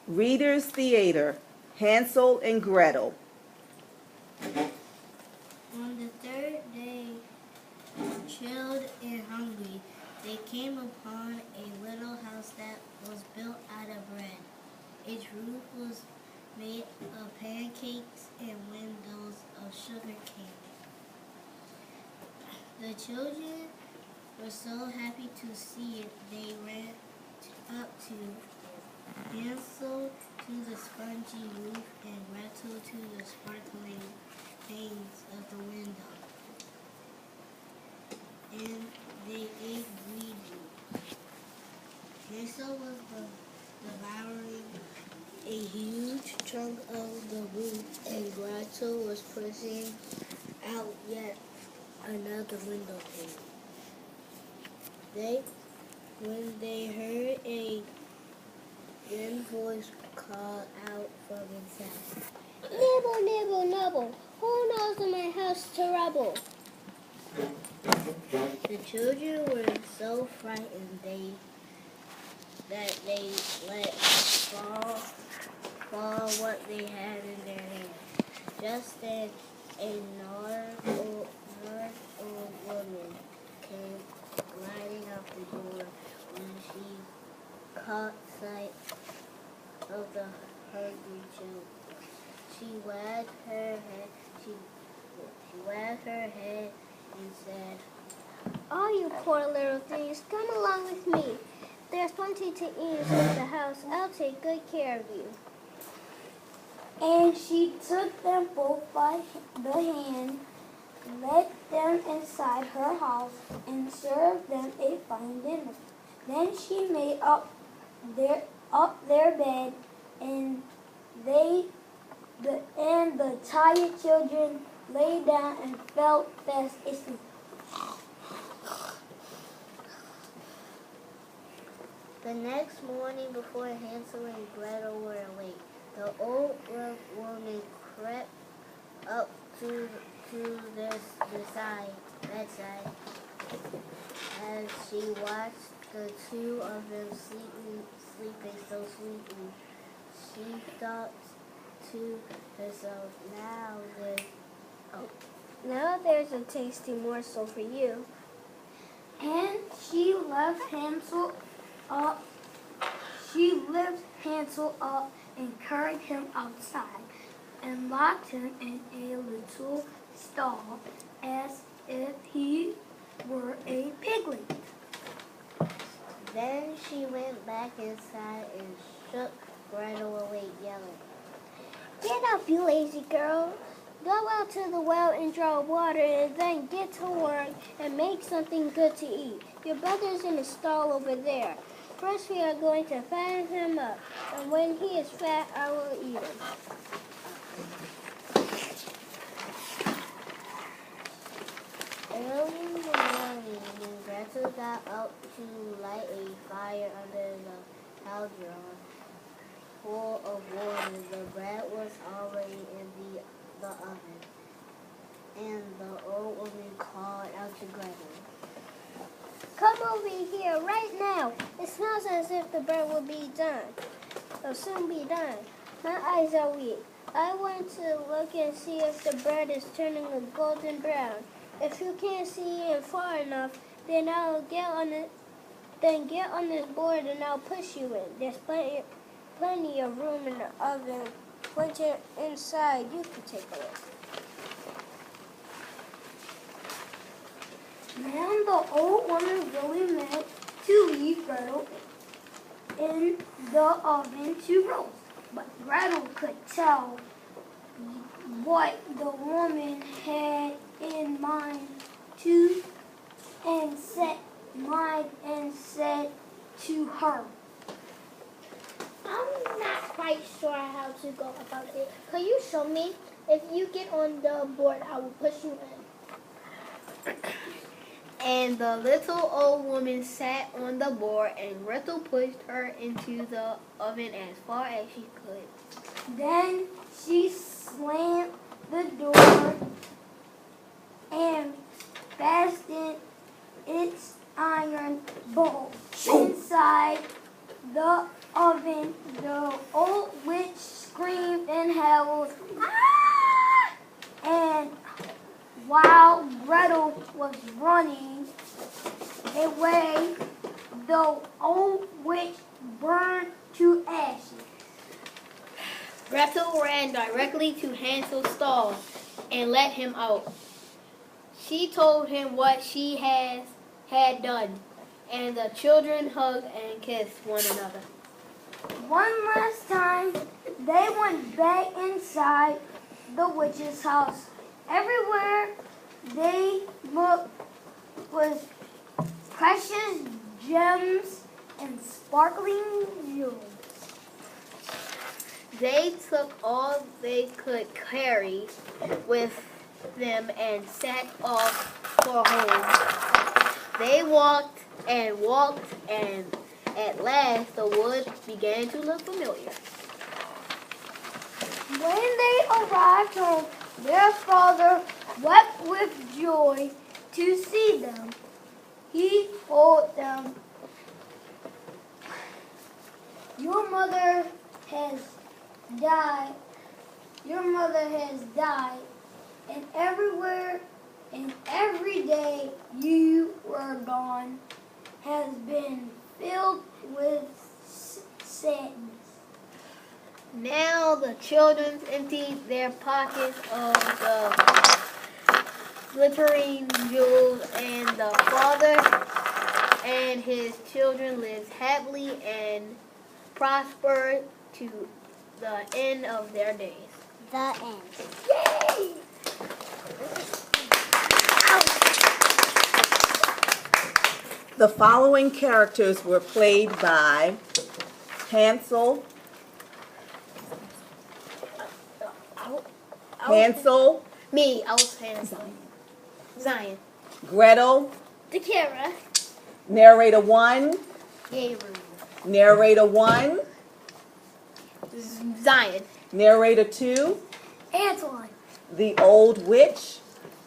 Reader's Theater, Hansel and Gretel. On the third day, chilled and hungry, they came upon a little house that was built out of bread. Its roof was made of pancakes and windows of sugar cane. The children were so happy to see it, they ran up to Hansel to the spongy roof and Gretel to the sparkling panes of the window. And they ate greedily. Hansel was devouring a huge chunk of the roof, and Gretel was pushing out yet another window pane. When they heard a thin voice call out from inside, "Nibble, nibble, nibble, who knows in my house to rubble?" The children were so frightened that they let fall what they had in their hands. Just then, a gnarled old woman came gliding out the door when she caught sight of the hungry children. She wagged her head. She wagged her head and said, "Oh, you poor little things, come along with me. There's plenty to eat inside the house. I'll take good care of you." And she took them both by the hand, led them inside her house, and served them a fine dinner. Then she made up their bed, and the tired children lay down and fell fast asleep. The next morning, before Hansel and Gretel were awake, the old woman crept up to their bedside. As she watched the two of them sleeping so sweetly, she thought to herself, now there's a tasty morsel for you." And she lifted Hansel up and carried him outside and locked him in a little stall as if he were a piglet. Then she went back inside and shook Gretel awake, yelling, "Get up, you lazy girl! Go out to the well and draw water, and then get to work and make something good to eat. Your brother's in the stall over there. First we are going to fatten him up, and when he is fat, I will eat him." Early in the morning, when Gretel got up to light a fire under the cauldron full of water, the bread was already in the oven, and the old woman called out to Gretel, "Come over here right now. It smells as if the bread will soon be done. My eyes are weak. I want to look and see if the bread is turning a golden brown. If you can't see it far enough, then get on this board and I'll push you in. There's plenty of room in the oven. Once you're inside, you can take a look." Then the old woman really meant to leave Gretel in the oven to roast. But Gretel could tell what the woman had in mind and said to her, "I'm not quite sure how to go about it. Could you show me? If you get on the board, I will push you in." And the little old woman sat on the board, and Gretel pushed her into the oven as far as she could. Then she slammed the door and fastened its iron bowl inside the oven, the old witch screamed and howled, "Ah!" And while Gretel was running away, the old witch burned to ashes. Gretel ran directly to Hansel's stall and let him out. She told him what she had done, and the children hugged and kissed one another. One last time, they went back inside the witch's house. Everywhere they looked was precious gems and sparkling jewels. They took all they could carry with them and set off for home. They walked and walked, and at last the woods began to look familiar. When they arrived home, their father wept with joy to see them. He told them, "Your mother has died. Your mother has died, and everywhere and every day you were gone has been filled with sadness." Now the children emptied their pockets of the glittering jewels, and the father and his children lived happily and prospered to the end of their days. The end. Yay! The following characters were played by Hansel, Me, I was Hansel. Zion. Gretel, Dakara. narrator 1, Gabriel. narrator 1, Zion. narrator 2, Antoine. the old witch,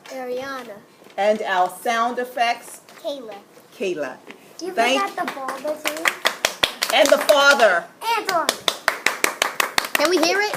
Ariana. and our sound effects, Kayla. Kayla. You Thank- forgot the father too. And the father. Antoine. Can we hear it?